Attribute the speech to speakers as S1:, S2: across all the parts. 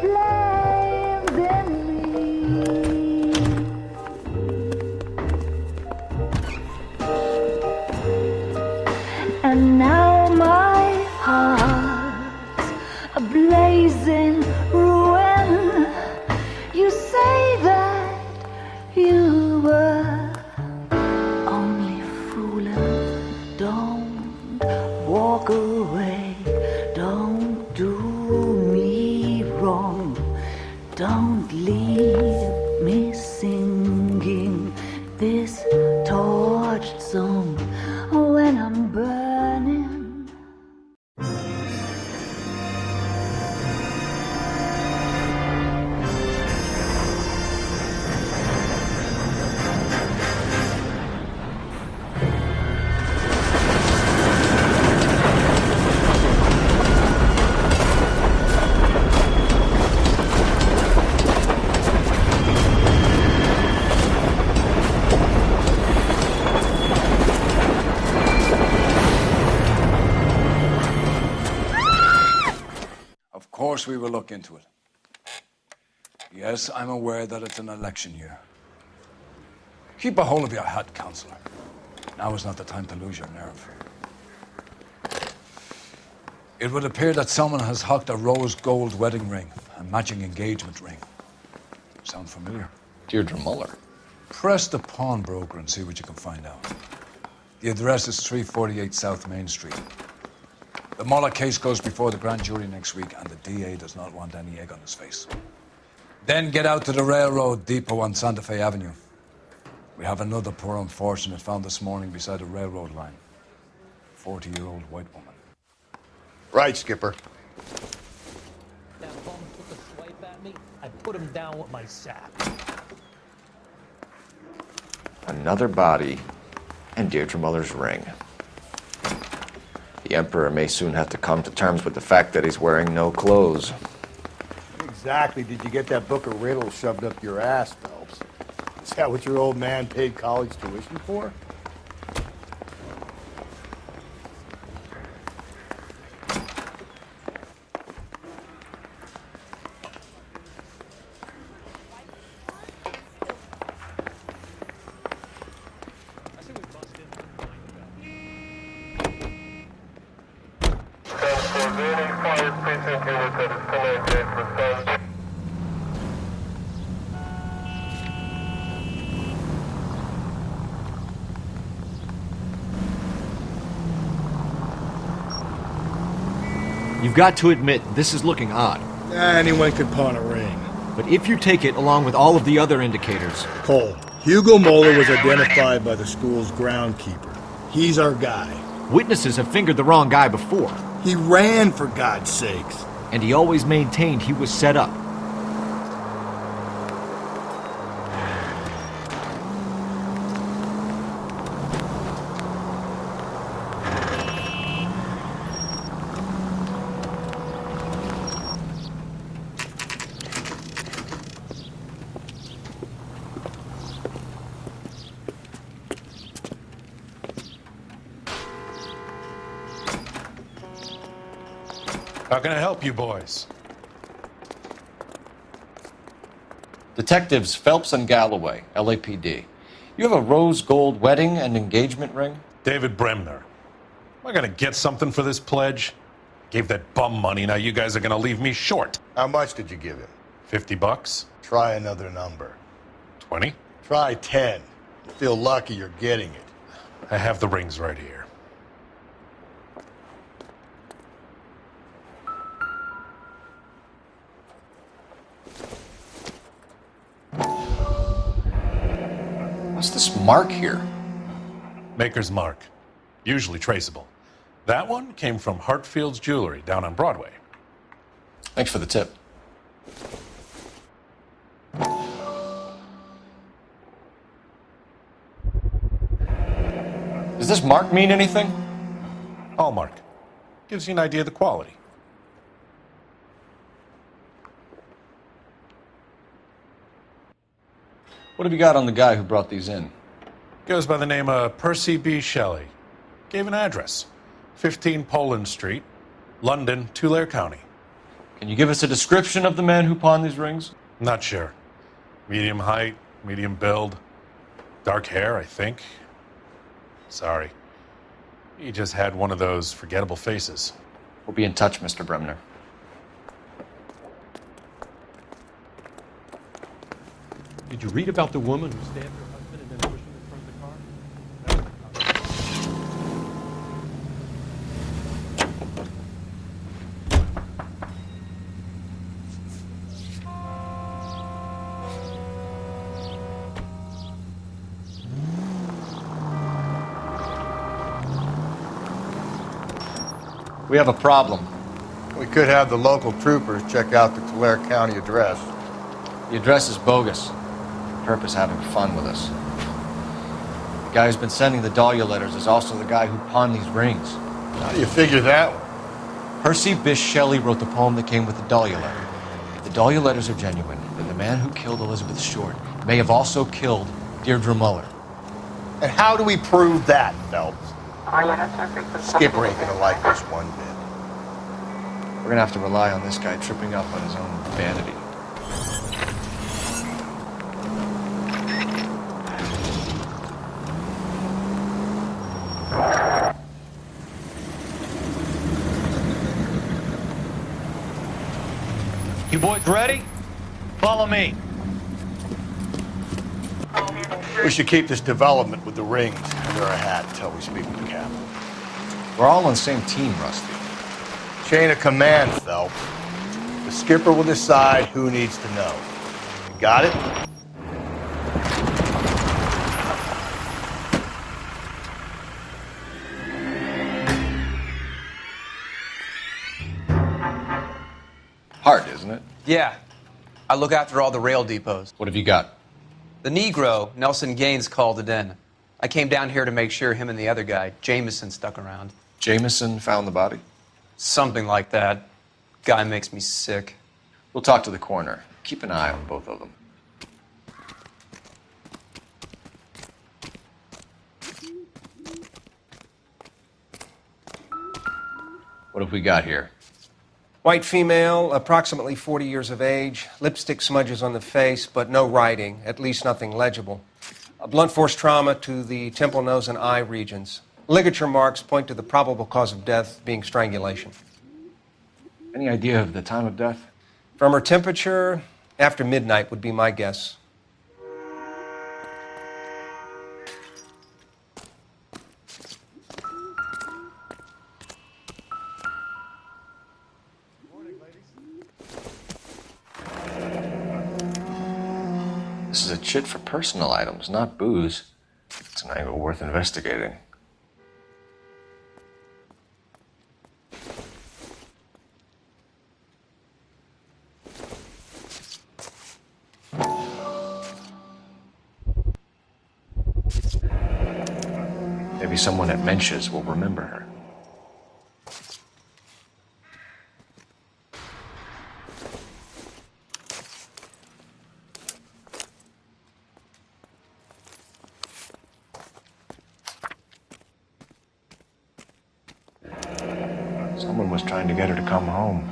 S1: flames in me. And now my heart's a blazing ruin. You say that you were only fooling. Don't walk away. Don't do me wrong. Don't leave me singing this torched song when I'm burning.
S2: Of course we will look into it. Yes, I'm aware that it's an election year. Keep a hold of your hat, Counselor. Now is not the time to lose your nerve. It would appear that someone has hocked a rose gold wedding ring, a matching engagement ring. Sound familiar?
S3: Deirdre Muller.
S2: Press the pawnbroker and see what you can find out. The address is 348 South Main Street. The Muller case goes before the grand jury next week, and the DA does not want any egg on his face. Then get out to the railroad depot on Santa Fe Avenue. We have another poor unfortunate found this morning beside a railroad line. 40-year-old white woman.
S4: Right, Skipper.
S5: That bum took a swipe at me. I put him down with my sack.
S3: Another body and Deirdre Muller's ring. The Emperor may soon have to come to terms with the fact that he's wearing no clothes.
S4: Exactly. Did you get that book of riddles shoved up your ass, Phelps? Is that what your old man paid college tuition for?
S6: You've got to admit, this is looking odd.
S4: Anyone could pawn a ring.
S6: But if you take it along with all of the other indicators...
S4: Cole, Hugo Moeller was identified by the school's groundkeeper. He's our guy.
S6: Witnesses have fingered the wrong guy before.
S4: He ran, for God's sakes.
S6: And he always maintained he was set up.
S7: How can I help you boys?
S3: Detectives Phelps and Galloway, LAPD. You have a rose gold wedding and engagement ring?
S7: David Bremner. Am I gonna get something for this pledge? Gave that bum money, now you guys are gonna leave me short.
S4: How much did you give him?
S7: $50?
S4: Try another number.
S7: 20?
S4: Try 10. You feel lucky you're getting it.
S7: I have the rings right here.
S3: What's this mark here?
S7: Maker's mark. Usually traceable. That one came from Hartfield's Jewelry down on Broadway.
S3: Thanks for the tip. Does this mark mean anything?
S7: Hallmark. Gives you an idea of the quality.
S3: What have you got on the guy who brought these in?
S7: Goes by the name of Percy B. Shelley. Gave an address. 15 Poland Street, London, Tulare County.
S3: Can you give us a description of the man who pawned these rings?
S7: Not sure. Medium height, medium build, dark hair, I think. Sorry. He just had one of those forgettable faces.
S3: We'll be in touch, Mr. Bremner.
S8: Did you read about the woman who stabbed her husband and then pushed him in front of the car?
S3: We have a problem.
S4: We could have the local troopers check out the Tulare County address.
S3: The address is bogus. Purpose having fun with us. The guy who's been sending the Dahlia letters is also the guy who pawned these rings.
S4: How do you figure that one?
S3: Percy Bysshe Shelley wrote the poem that came with the Dahlia letter. If the Dahlia letters are genuine, then the man who killed Elizabeth Short may have also killed Deirdre Muller.
S4: And how do we prove that, Phelps? Skipper ain't gonna like this one bit.
S3: We're gonna have to rely on this guy tripping up on his own vanity.
S6: You boys ready? Follow me.
S4: We should keep this development with the rings under our hat until we speak with the captain.
S3: We're all on the same team, Rusty.
S4: Chain of command, Phelps. The skipper will decide who needs to know. You got it?
S3: Hard, isn't it?
S9: Yeah. I look after all the rail depots.
S3: What have you got?
S9: The Negro, Nelson Gaines, called it in. I came down here to make sure him and the other guy, Jameson, stuck around.
S3: Jameson found the body?
S9: Something like that. Guy makes me sick.
S3: We'll talk to the coroner. Keep an eye on both of them. What have we got here?
S10: White female, approximately 40 years of age, lipstick smudges on the face, but no writing, at least nothing legible. A blunt force trauma to the temple, nose, and eye regions. Ligature marks point to the probable cause of death being strangulation.
S3: Any idea of the time of death?
S10: From her temperature, after midnight would be my guess.
S3: This is a chit for personal items, not booze. It's an angle worth investigating. Maybe someone at Mensch's will remember her. Someone was trying to get her to come home.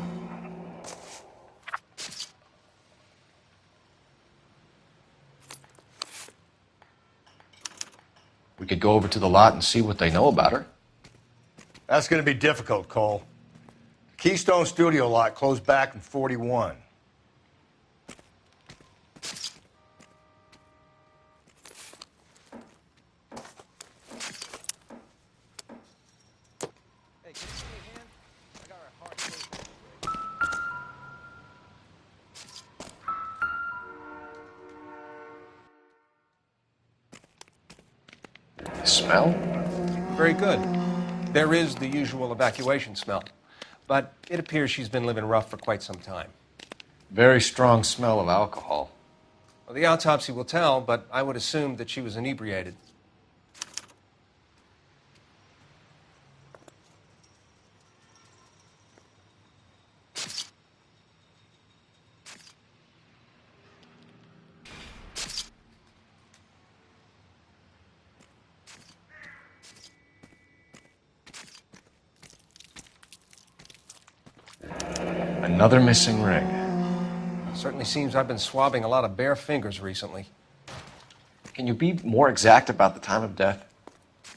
S3: We could go over to the lot and see what they know about her.
S4: That's going to be difficult, Cole. The Keystone Studio lot closed back in '41.
S3: The smell?
S10: Very good. There is the usual evacuation smell, but it appears she's been living rough for quite some time.
S3: Very strong smell of alcohol.
S10: Well, the autopsy will tell, but I would assume that she was inebriated.
S3: A Another missing ring.
S10: Certainly seems I've been swabbing a lot of bare fingers recently.
S3: Can you be more exact about the time of death?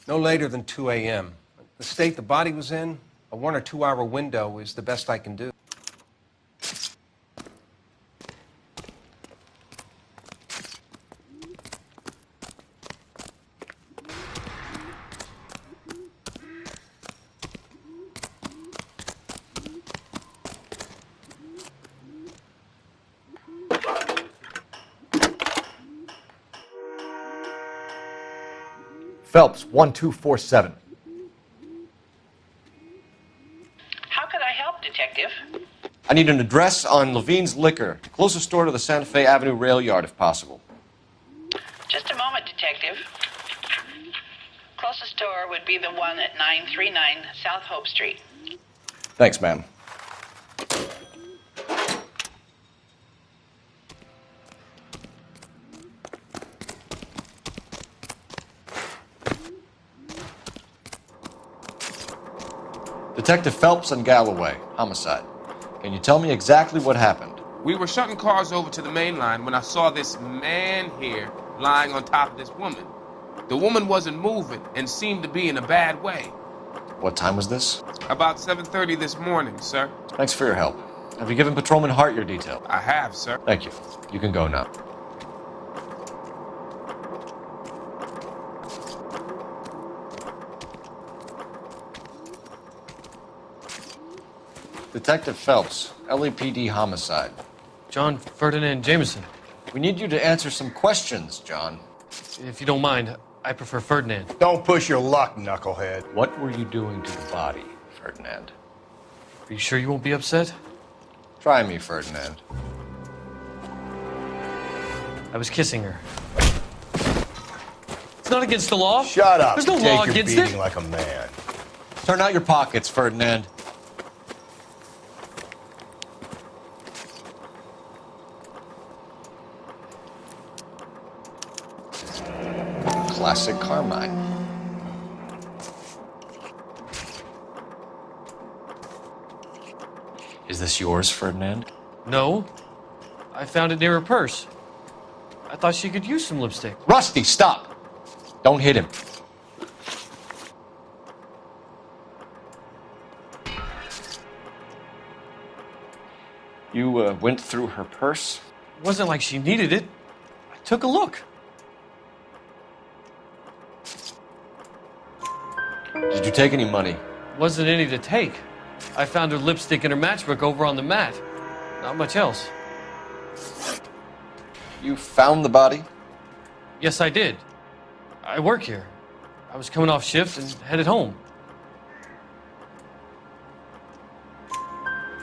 S10: No later than 2 a.m. The state the body was in, a 1 or 2 hour window is the best I can do.
S6: Phelps, 1247.
S11: How could I help, Detective?
S3: I need an address on Levine's Liquor, closest store to the Santa Fe Avenue rail yard, if possible.
S11: Just a moment, Detective. Closest store would be the one at 939 South Hope Street.
S3: Thanks, ma'am. Detective Phelps and Galloway, homicide. Can you tell me exactly what happened?
S12: We were shutting cars over to the main line when I saw this man here lying on top of this woman. The woman wasn't moving and seemed to be in a bad way.
S3: What time was this?
S12: About 7:30 this morning, sir.
S3: Thanks for your help. Have you given Patrolman Hart your detail?
S12: I have, sir.
S3: Thank you. You can go now. Detective Phelps, LAPD homicide.
S6: John Ferdinand Jameson.
S3: We need you to answer some questions, John.
S6: If you don't mind, I prefer Ferdinand.
S4: Don't push your luck, knucklehead.
S3: What were you doing to the body, Ferdinand?
S6: Are you sure you won't be upset?
S3: Try me, Ferdinand.
S6: I was kissing her. It's not against the law.
S4: Shut up.
S6: There's no
S4: Take
S6: law
S4: your
S6: against
S4: beating
S6: it.
S4: like a man.
S3: Turn out your pockets, Ferdinand. Classic Carmine. Is this yours, Ferdinand?
S6: No. I found it near her purse. I thought she could use some lipstick.
S3: Rusty, stop! Don't hit him. You went through her purse?
S6: It wasn't like she needed it. I took a look.
S3: Did you take any money?
S6: Wasn't any to take. I found her lipstick and her matchbook over on the mat. Not much else.
S3: You found the body?
S6: Yes, I did. I work here. I was coming off shift and headed home.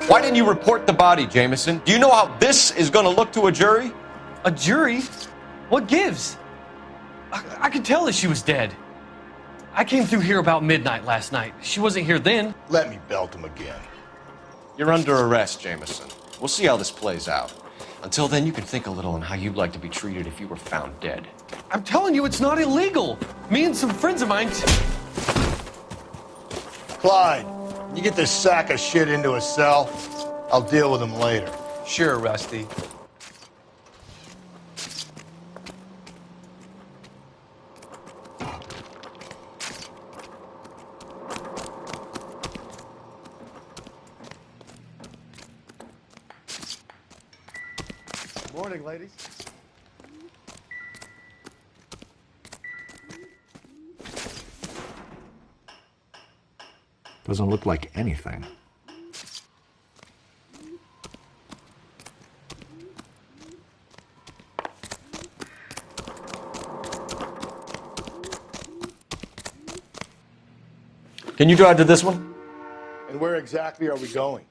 S3: Why didn't you report the body, Jameson? Do you know how this is going to look to a jury?
S6: A jury? What gives? I could tell that she was dead. I came through here about midnight last night. She wasn't here then.
S4: Let me belt him again.
S3: You're under arrest, Jameson. We'll see how this plays out. Until then, you can think a little on how you'd like to be treated if you were found dead.
S6: I'm telling you, it's not illegal. Me and some friends of mine...
S4: Clyde, you get this sack of shit into a cell. I'll deal with him later.
S9: Sure, Rusty.
S4: Morning, ladies.
S2: Doesn't look like anything.
S3: Can you drive to this one?
S4: And where exactly are we going?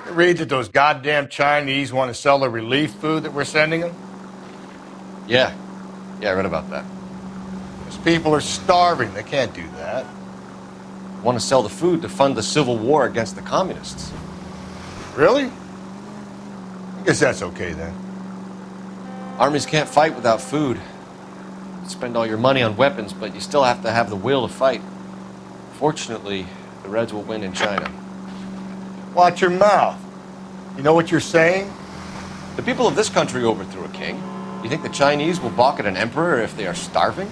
S4: Read that those goddamn Chinese want to sell the relief food that we're sending them?
S3: Yeah. Yeah, I read about that.
S4: Those people are starving. They can't do that.
S3: Want to sell the food to fund the civil war against the communists.
S4: Really? I guess that's okay then.
S3: Armies can't fight without food. could spend all your money on weapons, but you still have to have the will to fight. Fortunately, the Reds will win in China.
S4: Watch your mouth. You know what you're saying?
S3: The people of this country overthrew a king. You think the Chinese will balk at an emperor if they are starving?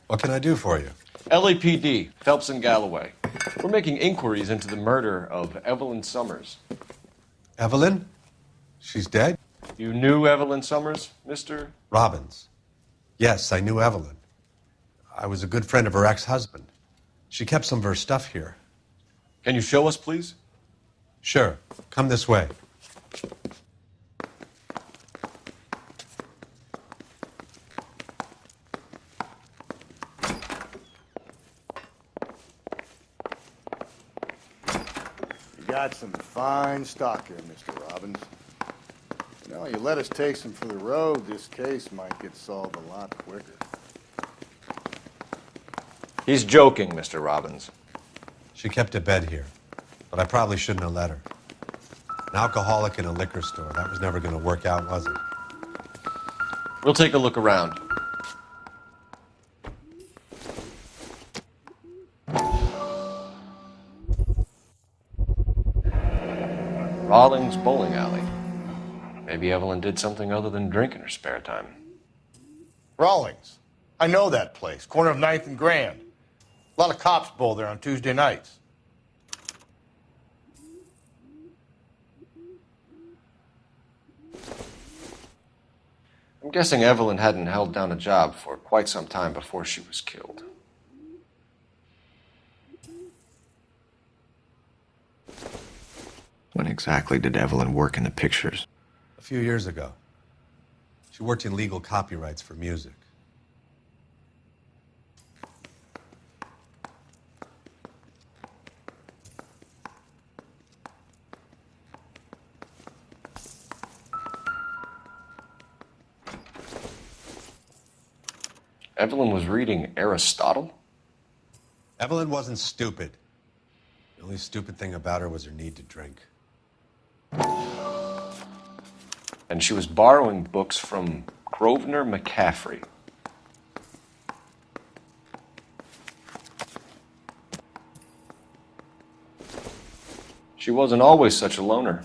S13: What can I do for you?
S3: LAPD, Phelps and Galloway. We're making inquiries into the murder of Evelyn Summers.
S13: Evelyn? She's dead?
S3: You knew Evelyn Summers, Mr.
S13: Robbins. Yes, I knew Evelyn. I was a good friend of her ex-husband. She kept some of her stuff here.
S3: Can you show us, please?
S13: Sure. Come this way.
S4: Got some fine stock here, Mr. Robbins. You know, you let us take some for the road, this case might get solved a lot quicker.
S3: He's joking, Mr. Robbins.
S13: She kept a bed here, but I probably shouldn't have let her. An alcoholic in a liquor store. That was never going to work out, was it?
S3: We'll take a look around. Rawlings Bowling Alley. Maybe Evelyn did something other than drink in her spare time.
S4: Rawlings. I know that place. Corner of 9th and Grand. A lot of cops bowl there on Tuesday nights.
S3: I'm guessing Evelyn hadn't held down a job for quite some time before she was killed.
S14: When exactly did Evelyn work in the pictures?
S13: A few years ago. She worked in legal copyrights for music.
S3: Evelyn was reading Aristotle?
S13: Evelyn wasn't stupid. The only stupid thing about her was her need to drink.
S3: And she was borrowing books from Grosvenor McCaffrey. She wasn't always such a loner.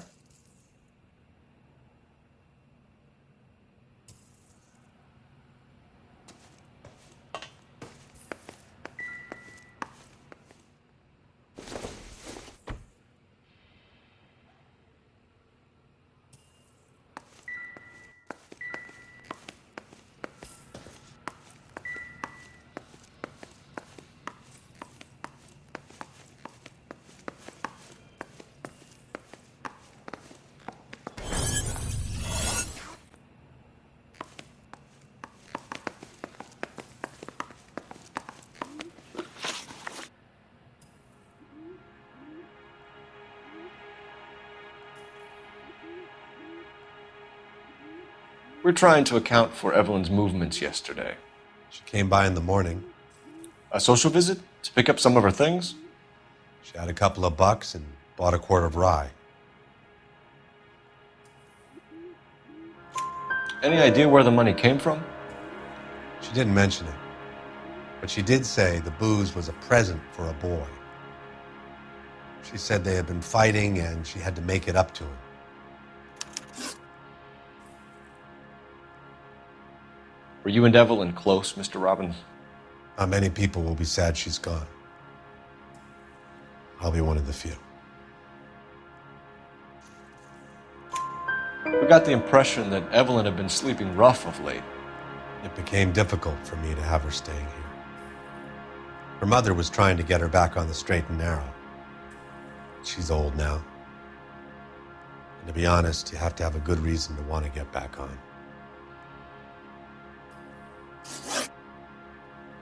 S3: We're trying to account for Evelyn's movements yesterday.
S13: She came by in the morning.
S3: A social visit? To pick up some of her things?
S13: She had a couple of bucks and bought a quart of rye.
S3: Any idea where the money came from?
S13: She didn't mention it. But she did say the booze was a present for a boy. She said they had been fighting and she had to make it up to him.
S3: Were you and Evelyn close, Mr. Robbins?
S13: Not many people will be sad she's gone. I'll be one of the few.
S3: We got the impression that Evelyn had been sleeping rough of late.
S13: It became difficult for me to have her staying here. Her mother was trying to get her back on the straight and narrow. She's old now. And to be honest, you have to have a good reason to want to get back on.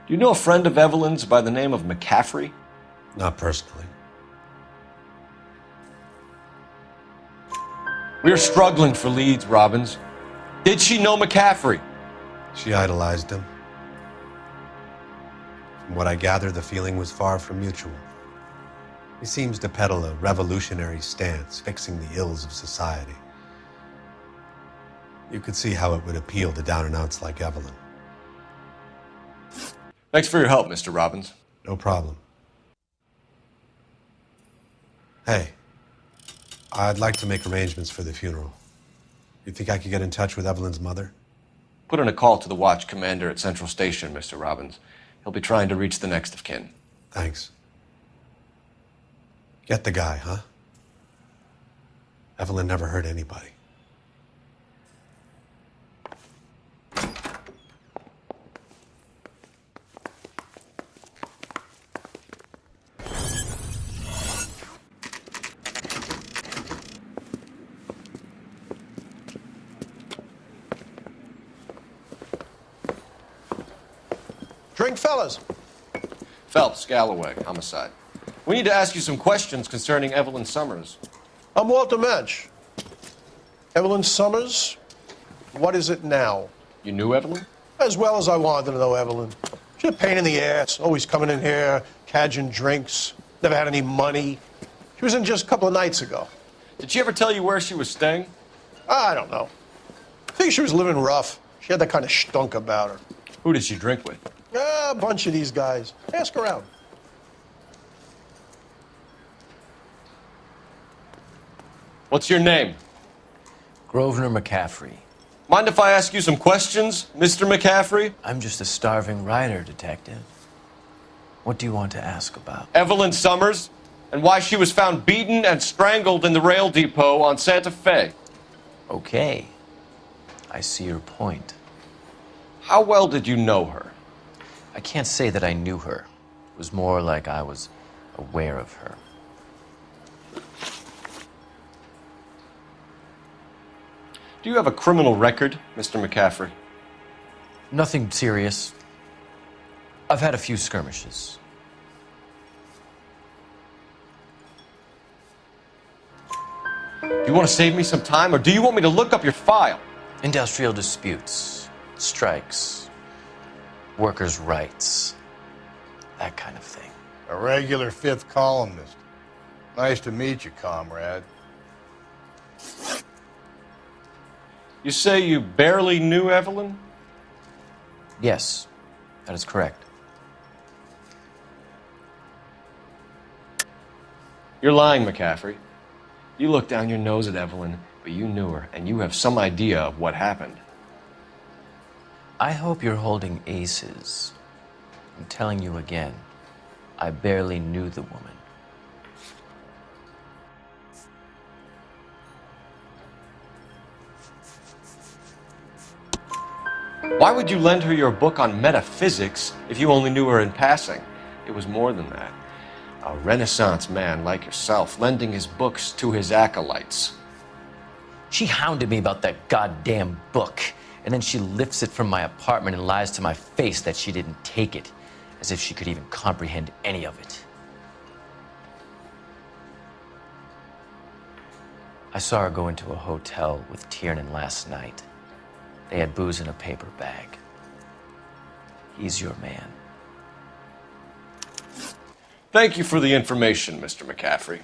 S3: Do you know a friend of Evelyn's by the name of McCaffrey?
S13: Not personally.
S3: We're struggling for leads, Robbins. Did she know McCaffrey?
S13: She idolized him. From what I gather, the feeling was far from mutual. He seems to peddle a revolutionary stance, fixing the ills of society. You could see how it would appeal to down-and-outs like Evelyn.
S3: Thanks for your help, Mr. Robbins.
S13: No problem. Hey, I'd like to make arrangements for the funeral. You think I could get in touch with Evelyn's mother?
S3: Put in a call to the watch commander at Central Station, Mr. Robbins. He'll be trying to reach the next of kin.
S13: Thanks. Get the guy, huh? Evelyn never hurt anybody.
S15: Drink, fellas.
S3: Phelps, Galloway, homicide. We need to ask you some questions concerning Evelyn Summers.
S15: I'm Walter Mensch. Evelyn Summers, what is it now?
S3: You knew Evelyn?
S15: As well as I wanted to know Evelyn. She's a pain in the ass, always coming in here, cadging drinks, never had any money. She was in just a couple of nights ago.
S3: Did she ever tell you where she was staying?
S15: I don't know. I think she was living rough. She had that kind of stunk about her.
S3: Who did she drink with?
S15: A bunch of these guys. Ask around.
S3: What's your name?
S16: Grosvenor McCaffrey.
S3: Mind if I ask you some questions, Mr. McCaffrey?
S16: I'm just a starving writer, Detective. What do you want to ask about?
S3: Evelyn Summers, and why she was found beaten and strangled in the rail depot on Santa Fe.
S16: Okay. I see your point.
S3: How well did you know her?
S16: I can't say that I knew her. It was more like I was aware of her.
S3: Do you have a criminal record, Mr. McCaffrey?
S16: Nothing serious. I've had a few skirmishes.
S3: Do you want to save me some time, or do you want me to look up your file?
S16: Industrial disputes, strikes, workers' rights, that kind of thing.
S4: A regular fifth columnist. Nice to meet you, comrade.
S3: You say you barely knew Evelyn?
S16: Yes, that is correct.
S3: You're lying, McCaffrey. You looked down your nose at Evelyn, but you knew her, and you have some idea of what happened.
S16: I hope you're holding aces. I'm telling you again, I barely knew the woman.
S3: Why would you lend her your book on metaphysics if you only knew her in passing? It was more than that. A Renaissance man like yourself, lending his books to his acolytes.
S16: She hounded me about that goddamn book, and then she lifts it from my apartment and lies to my face that she didn't take it, as if she could even comprehend any of it. I saw her go into a hotel with Tiernan last night. They had booze in a paper bag. He's your man.
S3: Thank you for the information, Mr. McCaffrey.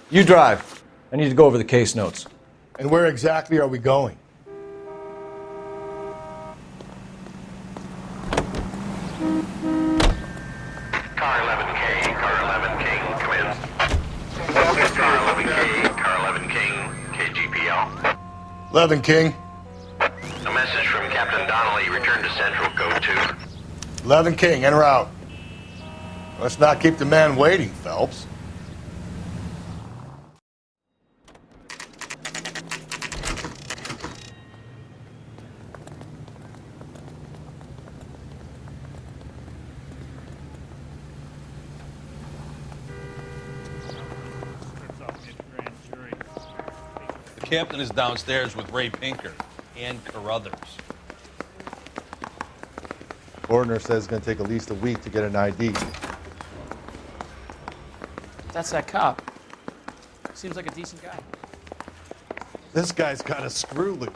S3: You drive. I need to go over the case notes.
S4: And where exactly are we going?
S17: Car 11K, Car 11 King, come in. Car 11K, Car 11 King, KGPL.
S4: 11 King.
S17: A message from Captain Donnelly, return to Central, code 2.
S4: 11 King, en route. Let's not keep the man waiting, Phelps.
S10: The
S18: captain is downstairs with Ray Pinker and Carruthers.
S19: Ordner says it's going to take at least a week to get an ID.
S6: That's that cop. Seems like a decent guy.
S19: This guy's got a screw loose.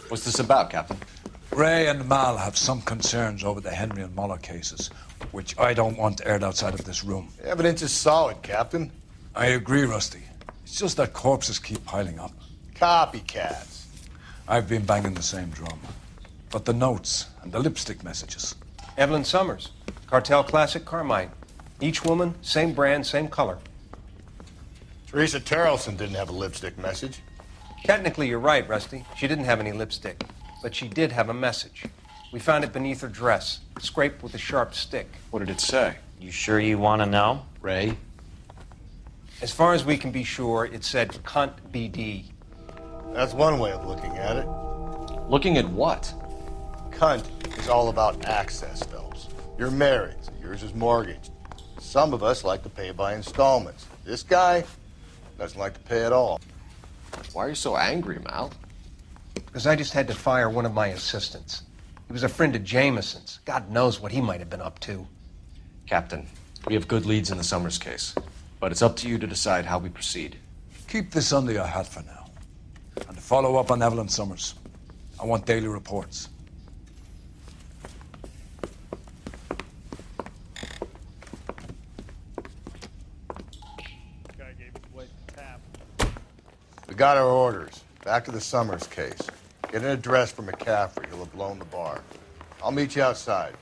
S3: What's this about, Captain?
S2: Ray and Mal have some concerns over the Henry and Muller cases, which I don't want aired outside of this room.
S4: The evidence is solid, Captain.
S2: I agree, Rusty. It's just that corpses keep piling up.
S4: Copycats.
S2: I've been banging the same drum. But the notes and the lipstick messages.
S10: Evelyn Summers, Cartel Classic Carmine. Each woman, same brand, same color.
S4: Teresa Terrelson didn't have a lipstick message.
S10: Technically, you're right, Rusty. She didn't have any lipstick. But she did have a message. We found it beneath her dress, scraped with a sharp stick.
S3: What did it say?
S16: You sure you want to know?
S3: Ray?
S10: As far as we can be sure, it said cunt BD.
S4: That's one way of looking at it.
S3: Looking at what?
S4: Cunt is all about access, Phelps. You're married, so yours is mortgaged. Some of us like to pay by installments. This guy doesn't like to pay at all.
S3: Why are you so angry, Mal?
S10: Because I just had to fire one of my assistants. He was a friend of Jameson's. God knows what he might have been up to.
S3: Captain, we have good leads in the Summers case, but it's up to you to decide how we proceed.
S2: Keep this under your hat for now. And to follow up on Evelyn Summers, I want daily reports.
S4: We got our orders. Back to the Summers case. Get an address for McCaffrey. He'll have blown the bar. I'll meet you outside.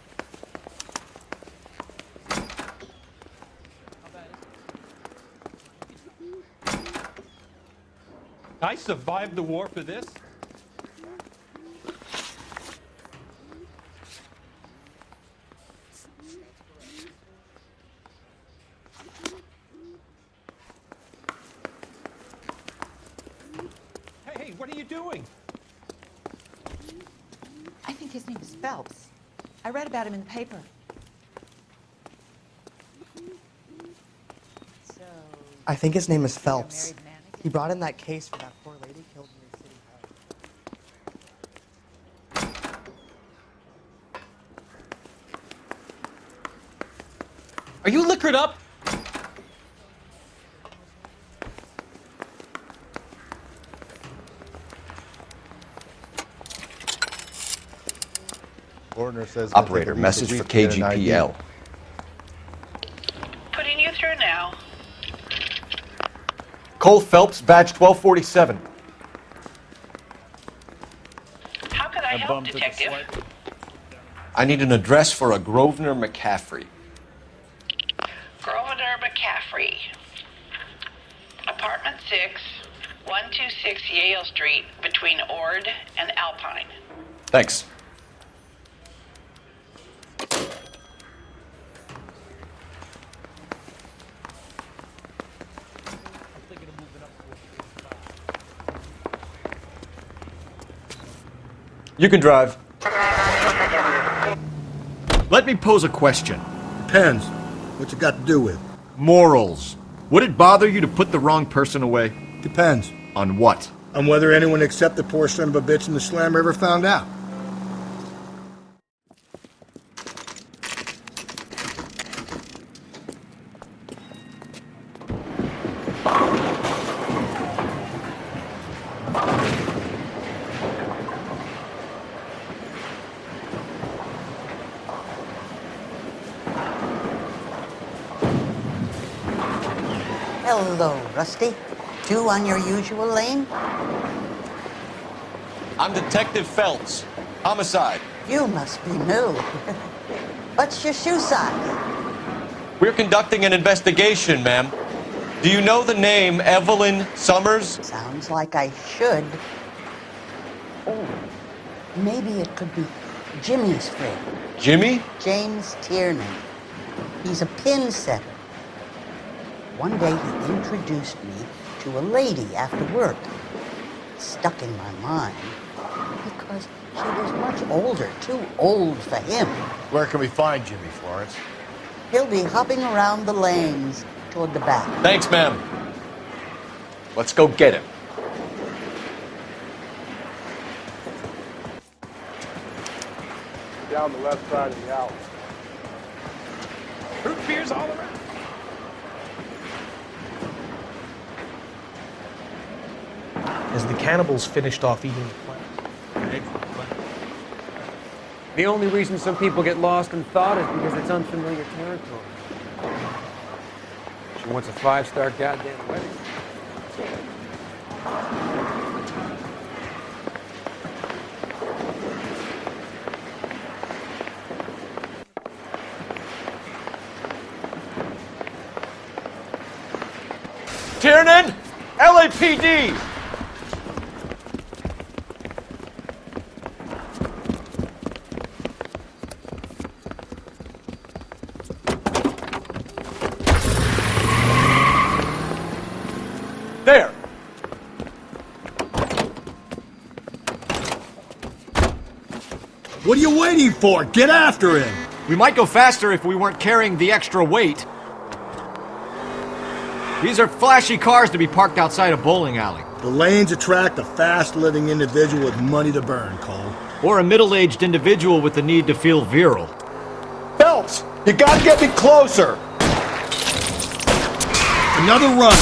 S8: I survived the war for this? Hey, what are you doing?
S20: I think his name is Phelps. I read about him in the paper. So,
S21: I think his name is Phelps. He brought in that case for that poor lady killed in the city park.
S6: Are you liquored up?
S19: Ordner says...
S3: Operator, message for KGPL.
S11: Putting you through now.
S3: Cole Phelps, badge 1247.
S11: How could I help, Detective?
S3: I need an address for a Grosvenor McCaffrey.
S11: Grosvenor McCaffrey. Apartment 6, 126 Yale Street, between Ord and Alpine.
S3: Thanks. You can drive.
S22: Let me pose a question.
S4: Depends. What's it got to do with?
S22: Morals. Would it bother you to put the wrong person away?
S4: Depends.
S22: On what?
S4: On whether anyone except the poor son of a bitch in the slammer ever found out.
S23: Hello, Rusty. Two on your usual lane?
S3: I'm Detective Phelps. Homicide.
S23: You must be new. What's your shoe size?
S3: We're conducting an investigation, ma'am. Do you know the name Evelyn Summers?
S23: Sounds like I should. Oh, maybe it could be Jimmy's friend.
S3: Jimmy?
S23: James Tiernan. He's a pin setter. One day he introduced me to a lady after work. It stuck in my mind. because she was much older, too old for him.
S4: Where can we find Jimmy, Florence?
S23: He'll be hopping around the lanes toward the back.
S3: Thanks, ma'am. Let's go get him.
S15: Down the left side of the alley.
S12: Root beers all around.
S1: As the cannibals finished off eating the plant.
S5: The only reason some people get lost in thought is because it's unfamiliar territory. She wants a 5-star goddamn wedding.
S3: Tiernan! LAPD! There!
S22: What are you waiting for? Get after him! We might go faster if we weren't carrying the extra weight. These are flashy cars to be parked outside a bowling alley.
S7: The lanes attract a fast-living individual with money to burn, Cole.
S22: Or a middle-aged individual with the need to feel virile.
S7: Phelps, you gotta get me closer! Another runner.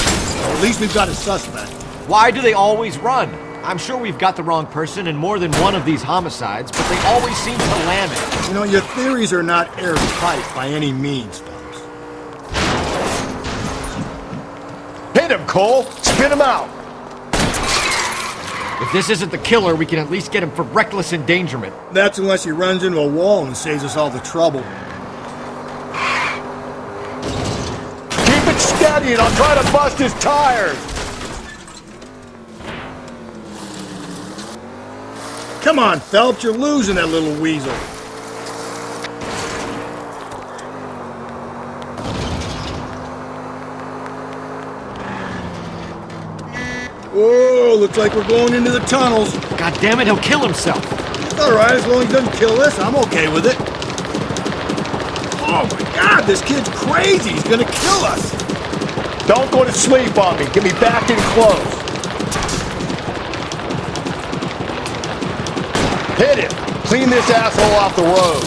S7: At least we've got a suspect.
S22: Why do they always run? I'm sure we've got the wrong person in more than one of these homicides, but they always seem to lam it.
S7: You know, your theories are not airtight by any means, Phelps.
S4: Hit him, Cole! Spin him out!
S22: If this isn't the killer, we can at least get him for reckless endangerment.
S7: That's unless he runs into a wall and saves us all the trouble.
S4: Keep it steady and I'll try to bust his tires!
S7: Come on, Phelps, you're losing that little weasel. Whoa, looks like we're going into the tunnels.
S22: God damn it, he'll kill himself.
S7: It's all right, as long as he doesn't kill us, I'm okay with it. Oh my God, this kid's crazy. He's gonna kill us.
S4: Don't go to sleep on me. Get me back in close. Hit him. Clean this asshole off the road.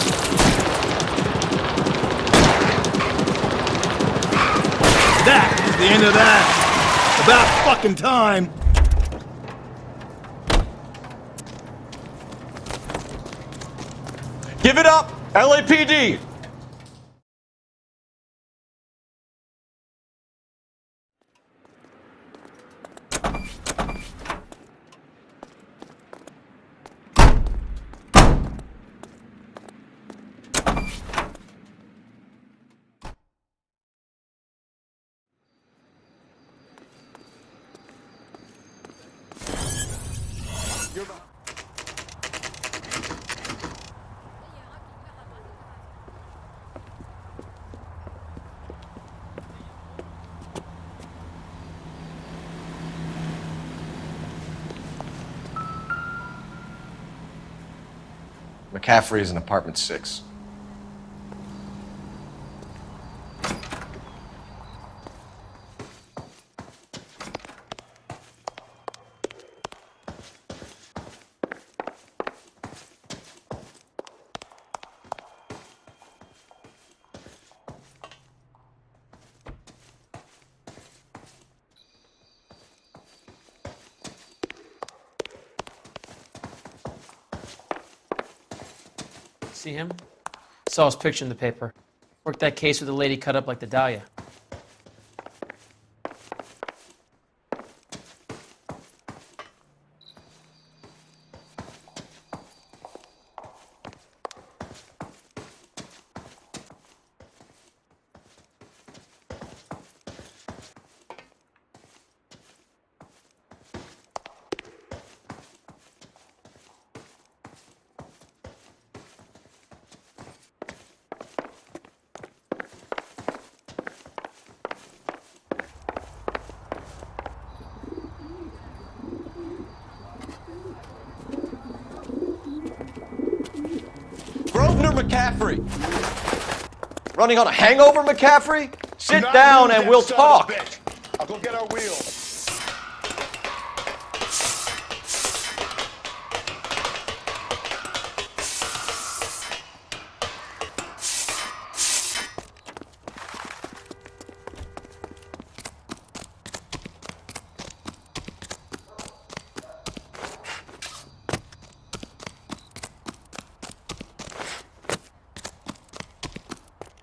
S7: That is the end of that. About fucking time.
S3: Give it up, LAPD! McCaffrey is in apartment 6.
S6: See him? Saw his picture in the paper. Worked that case with a lady cut up like the Dahlia.
S3: runner, McCaffrey? Running on a hangover, McCaffrey? Sit
S4: Not
S3: down
S4: move
S3: and
S4: that
S3: we'll
S4: son of a
S3: talk.
S4: bitch. I'll go get our wheels.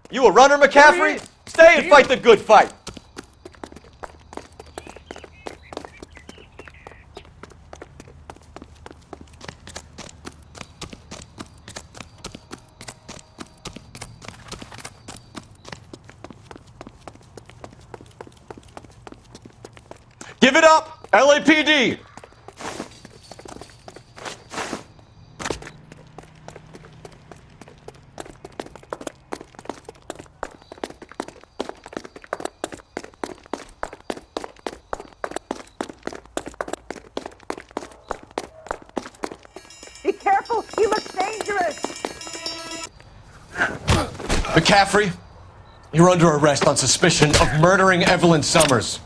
S3: You a runner, McCaffrey? Stay and fight the good fight. Give it up, LAPD!
S23: Be careful! He looks dangerous!
S3: McCaffrey, you're under arrest on suspicion of murdering Evelyn Summers.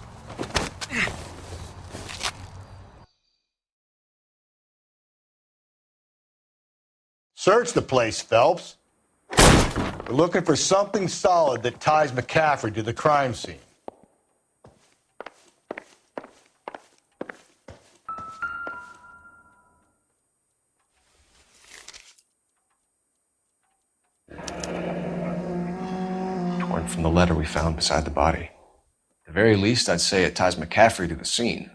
S4: Search the place, Phelps. We're looking for something solid that ties McCaffrey to the crime scene.
S3: Torn from the letter we found beside the body. At the very least, I'd say it ties McCaffrey to the scene.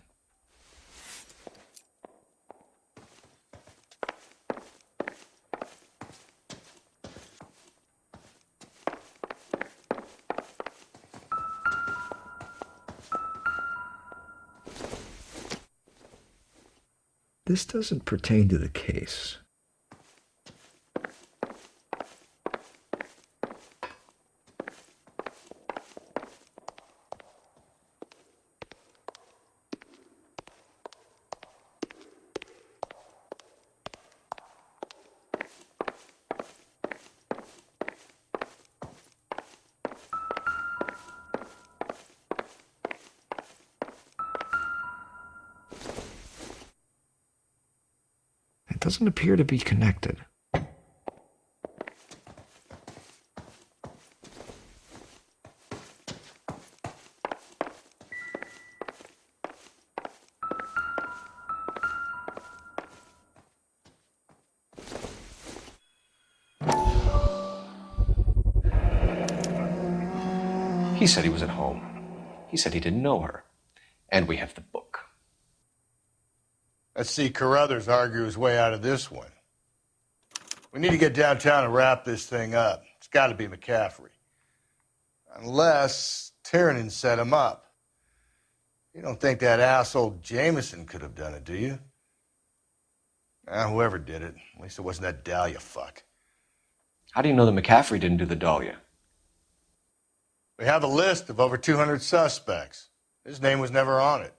S9: This doesn't pertain to the case. It doesn't appear to be connected.
S3: He said he was at home. He said he didn't know her. And we have the book.
S4: Let's see Carruthers argue his way out of this one. We need to get downtown and wrap this thing up. It's got to be McCaffrey. Unless Tiernan set him up. You don't think that asshole Jameson could have done it, do you? Whoever did it. At least it wasn't that Dahlia fuck.
S3: How do you know that McCaffrey didn't do the Dahlia?
S4: We have a list of over 200 suspects. His name was never on it.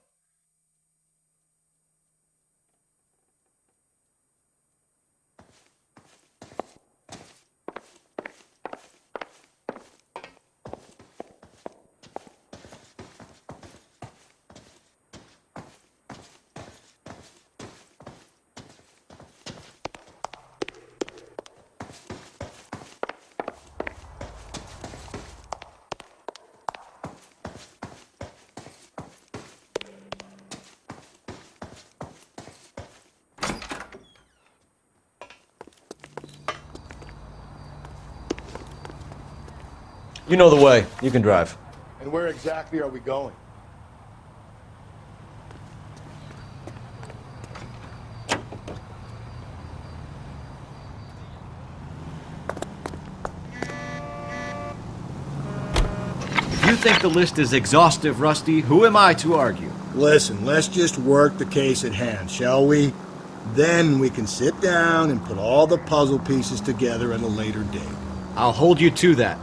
S3: You know the way. You can drive.
S4: And where exactly are we going?
S22: If you think the list is exhaustive, Rusty, who am I to argue?
S7: Listen, let's just work the case at hand, shall we? Then we can sit down and put all the puzzle pieces together at a later date.
S22: I'll hold you to that.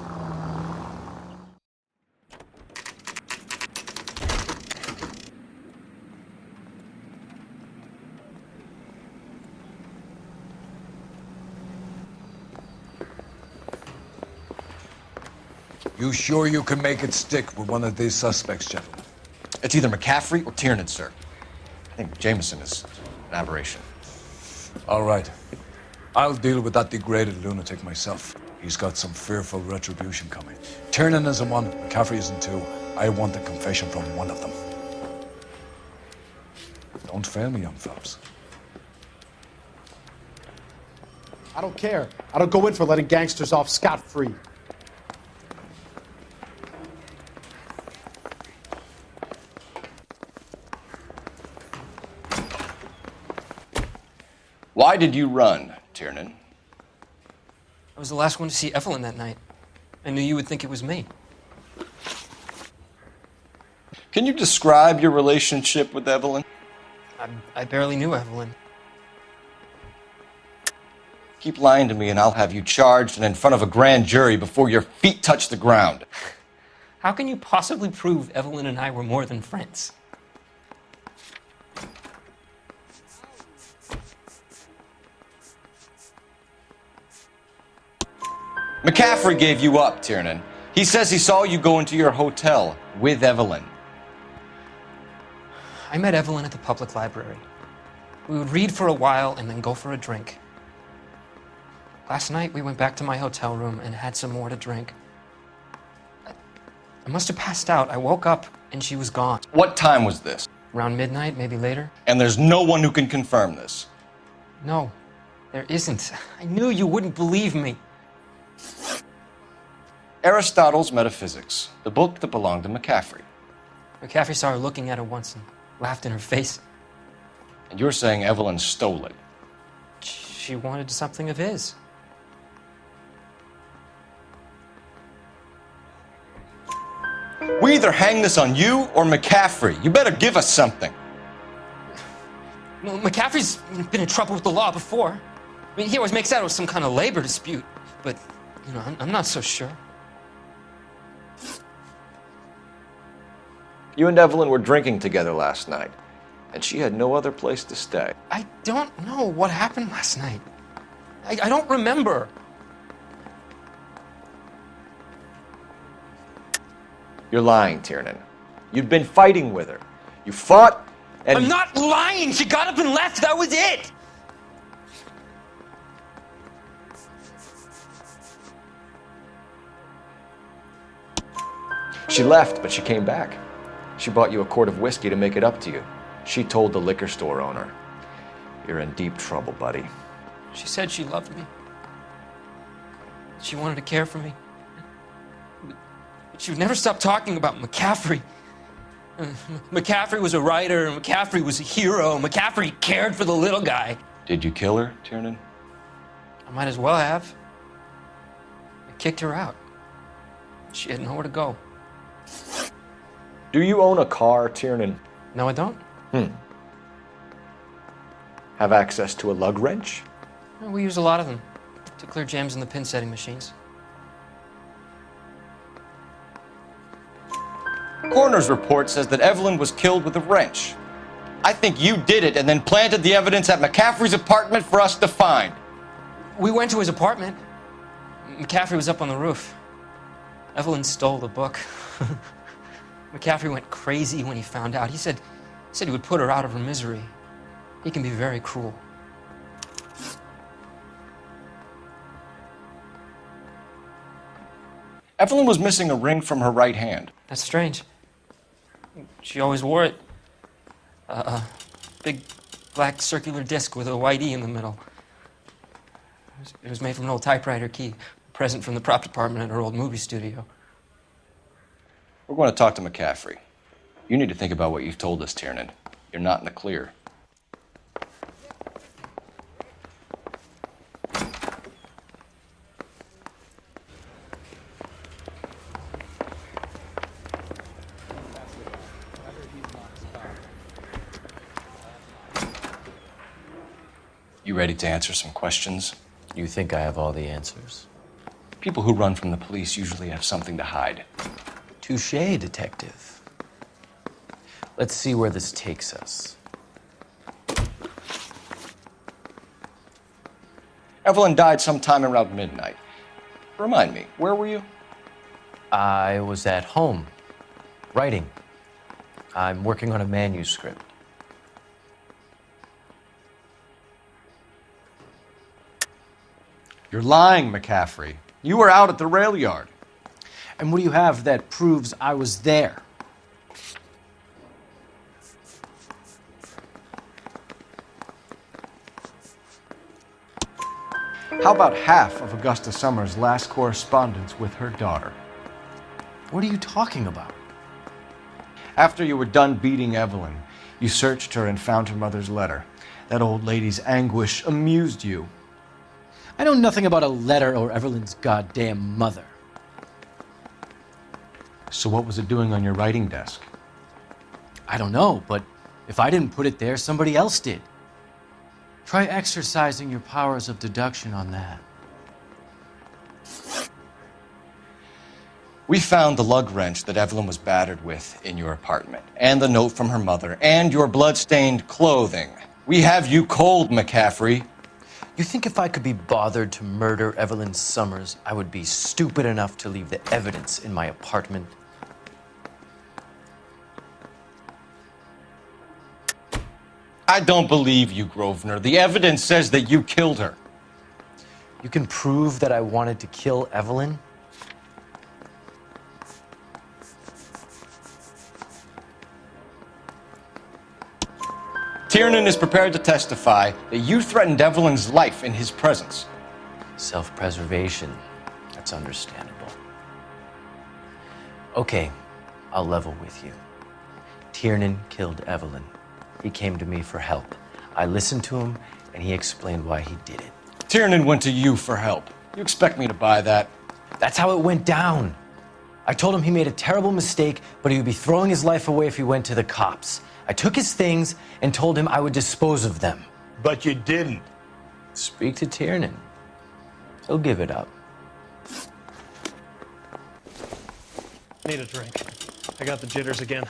S2: You sure you can make it stick with one of these suspects, gentlemen?
S3: It's either McCaffrey or Tiernan, sir. I think Jameson is an aberration.
S2: All right. I'll deal with that degraded lunatic myself. He's got some fearful retribution coming. Tiernan isn't one, McCaffrey isn't two. I want a confession from one of them. Don't fail me, young Phelps.
S15: I don't care. I don't go in for letting gangsters off scot-free.
S3: Why did you run, Tiernan?
S6: I was the last one to see Evelyn that night. I knew you would think it was me.
S3: Can you describe your relationship with Evelyn?
S6: I barely knew Evelyn.
S3: Keep lying to me and I'll have you charged and in front of a grand jury before your feet touch the ground.
S6: How can you possibly prove Evelyn and I were more than friends?
S3: McCaffrey gave you up, Tiernan. He says he saw you go into your hotel with Evelyn.
S6: I met Evelyn at the public library. We would read for a while and then go for a drink. Last night, we went back to my hotel room and had some more to drink. I must have passed out. I woke up and she was gone.
S3: What time was this?
S6: Around midnight, maybe later.
S3: And there's no one who can confirm this.
S6: No, there isn't. I knew you wouldn't believe me.
S3: Aristotle's Metaphysics, the book that belonged to McCaffrey.
S6: McCaffrey saw her looking at it once and laughed in her face.
S3: And you're saying Evelyn stole it?
S6: She wanted something of his.
S3: We either hang this on you or McCaffrey. You better give us something.
S6: Well, McCaffrey's been in trouble with the law before. I mean, he always makes out it was some kind of labor dispute, but, you know, I'm not so sure.
S3: You and Evelyn were drinking together last night, and she had no other place to stay.
S6: I don't know what happened last night. I don't remember.
S3: You're lying, Tiernan. You'd been fighting with her. You fought, and...
S6: I'm not lying! She got up and left, that was it!
S3: She left, but she came back. She bought you a quart of whiskey to make it up to you. She told the liquor store owner. You're in deep trouble, buddy.
S6: She said she loved me. She wanted to care for me. But she would never stop talking about McCaffrey. McCaffrey was a writer, and McCaffrey was a hero. McCaffrey cared for the little guy.
S3: Did you kill her, Tiernan?
S6: I might as well have. I kicked her out. She had nowhere to go.
S3: Do you own a car, Tiernan?
S6: No, I don't.
S3: Have access to a lug wrench?
S6: Well, we use a lot of them to clear jams in the pin setting machines.
S3: Coroner's report says that Evelyn was killed with a wrench. I think you did it and then planted the evidence at McCaffrey's apartment for us to find.
S6: We went to his apartment. McCaffrey was up on the roof. Evelyn stole the book. McCaffrey went crazy when he found out. He said he would put her out of her misery. He can be very cruel.
S3: Evelyn was missing a ring from her right hand.
S6: That's strange. She always wore it. A big black circular disc with a white E in the middle. It was made from an old typewriter key, a present from the prop department at her old movie studio.
S3: We're going to talk to McCaffrey. You need to think about what you've told us, Tiernan. You're not in the clear. You ready to answer some questions?
S16: You think I have all the answers?
S3: People who run from the police usually have something to hide.
S16: Touché, detective. Let's see where this takes us.
S3: Evelyn died sometime around midnight. Remind me, where were you?
S16: I was at home, writing. I'm working on a manuscript.
S22: You're lying, McCaffrey. You were out at the rail yard.
S13: And what do you have that proves I was there?
S22: How about half of Augusta Summers' last correspondence with her daughter?
S13: What are you talking about?
S22: After you were done beating Evelyn, you searched her and found her mother's letter. That old lady's anguish amused you.
S13: I know nothing about a letter or Evelyn's goddamn mother.
S22: So what was it doing on your writing desk?
S13: I don't know, but if I didn't put it there, somebody else did. Try exercising your powers of deduction on that.
S3: We found the lug wrench that Evelyn was battered with in your apartment, and the note from her mother, and your blood-stained clothing. We have you cold, McCaffrey.
S16: You think if I could be bothered to murder Evelyn Summers, I would be stupid enough to leave the evidence in my apartment?
S3: I don't believe you, Grosvenor. The evidence says that you killed her.
S16: You can prove that I wanted to kill Evelyn?
S3: Tiernan is prepared to testify that you threatened Evelyn's life in his presence.
S16: Self-preservation. That's understandable. Okay, I'll level with you. Tiernan killed Evelyn. He came to me for help. I listened to him, and he explained why he did it.
S3: Tiernan went to you for help. You expect me to buy that?
S16: That's how it went down. I told him he made a terrible mistake, but he would be throwing his life away if he went to the cops. I took his things and told him I would dispose of them.
S4: But you didn't.
S16: Speak to Tiernan. He'll give it up.
S1: Need a drink. I got the jitters again.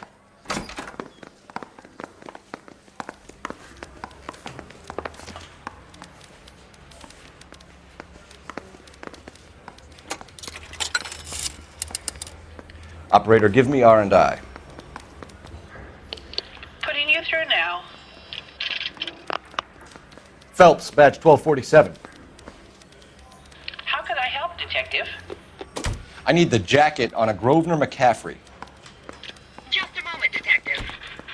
S3: Operator, give me R&I.
S11: Putting you through now.
S22: Phelps, badge 1247.
S11: How could I help, Detective?
S3: I need the jacket on a Grosvenor McCaffrey.
S11: Just a moment, Detective.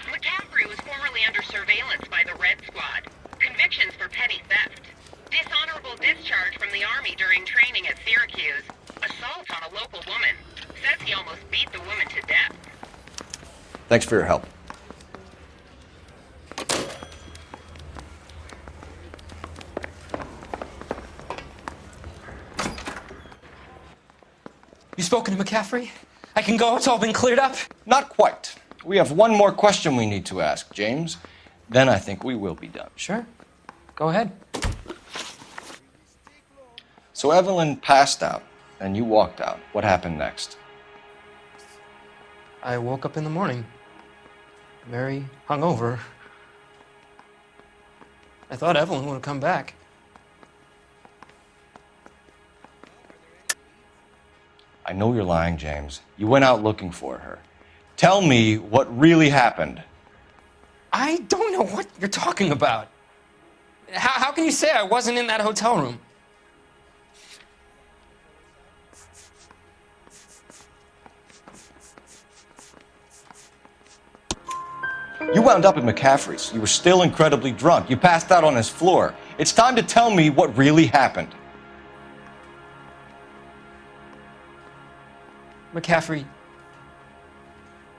S11: McCaffrey was formerly under surveillance by the Red Squad. Convictions for petty theft. Dishonorable discharge from the Army during training at Syracuse. Assault on a local woman. Says he almost beat the woman to death.
S3: Thanks for your help.
S6: You spoken to McCaffrey? I can go? It's all been cleared up?
S3: Not quite. We have one more question we need to ask, James. Then I think we will be done.
S6: Sure. Go ahead.
S3: So Evelyn passed out, and you walked out. What happened next?
S6: I woke up in the morning, very hungover. I thought Evelyn would have come back.
S3: I know you're lying, James. You went out looking for her. Tell me what really happened.
S6: I don't know what you're talking about. How can you say I wasn't in that hotel room?
S3: You wound up at McCaffrey's. You were still incredibly drunk. You passed out on his floor. It's time to tell me what really happened.
S6: McCaffrey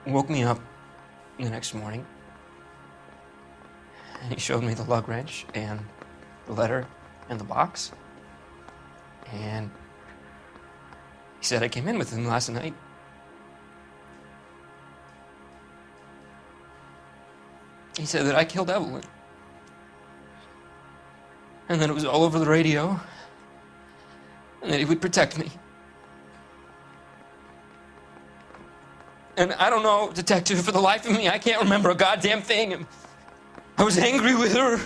S6: woke me up the next morning, and he showed me the lug wrench and the letter and the box, and he said I came in with him last night. He said that I killed Evelyn, and that it was all over the radio, and that he would protect me. And I don't know, Detective, for the life of me, I can't remember a goddamn thing. And I was angry with her.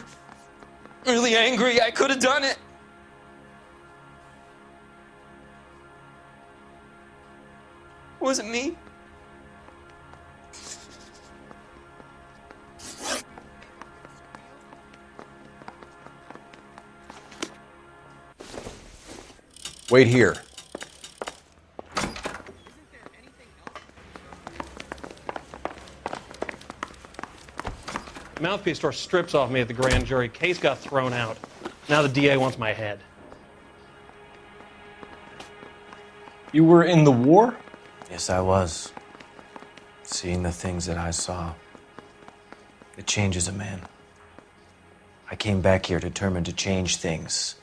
S6: Really angry. I could have done it. wasn't me.
S22: Wait here.
S8: Mouthpiece tore strips off me at the grand jury. Case got thrown out. Now the DA wants my head.
S22: You were in the war?
S16: Yes, I was. Seeing the things that I saw, it changes a man. I came back here determined to change things.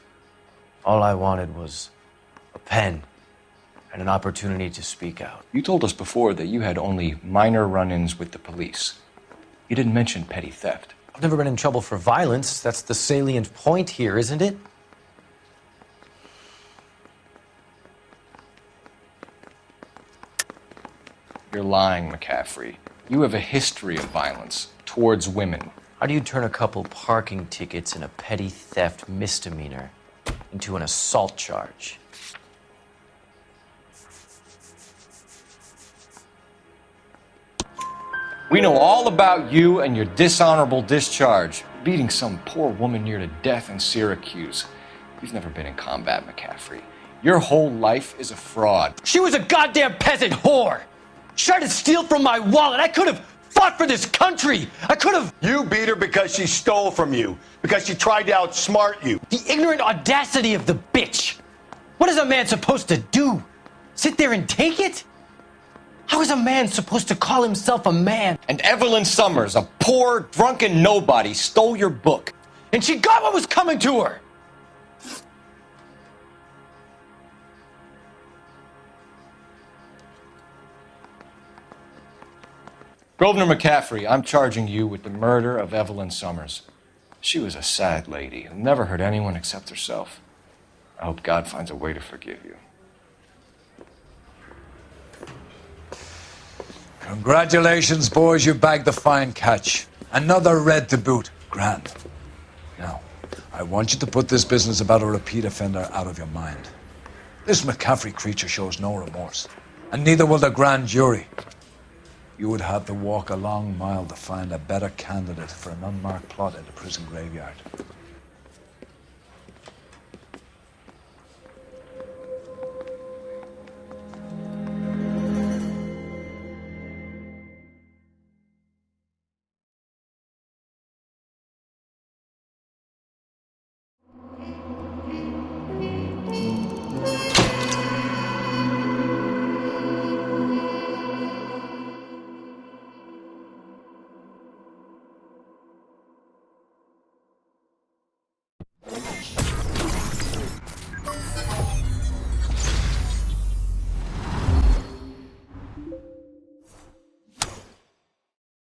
S16: All I wanted was a pen and an opportunity to speak out.
S22: You told us before that you had only minor run-ins with the police. You didn't mention petty theft.
S16: I've never been in trouble for violence. That's the salient point here, isn't it?
S22: You're lying, McCaffrey. You have a history of violence towards women.
S16: How do you turn a couple parking tickets and a petty theft misdemeanor into an assault charge?
S22: We know all about you and your dishonorable discharge, beating some poor woman near to death in Syracuse. You've never been in combat, McCaffrey. Your whole life is a fraud.
S16: She was a goddamn peasant whore! She tried to steal from my wallet. I could have fought for this country. I could have.
S14: You beat her because she stole from you, because she tried to outsmart you.
S16: The ignorant audacity of the bitch. What is a man supposed to do? Sit there and take it? How is a man supposed to call himself a man?
S22: And Evelyn Summers, a poor, drunken nobody, stole your book.
S16: And she got what was coming to her.
S22: Grosvenor McCaffrey, I'm charging you with the murder of Evelyn Summers. She was a sad lady who never hurt anyone except herself. I hope God finds a way to forgive you.
S2: Congratulations, boys, you bagged the fine catch. Another red to boot. Grand. Now, I want you to put this business about a repeat offender out of your mind. This McCaffrey creature shows no remorse, and neither will the grand jury. You would have to walk a long mile to find a better candidate for an unmarked plot in the prison graveyard.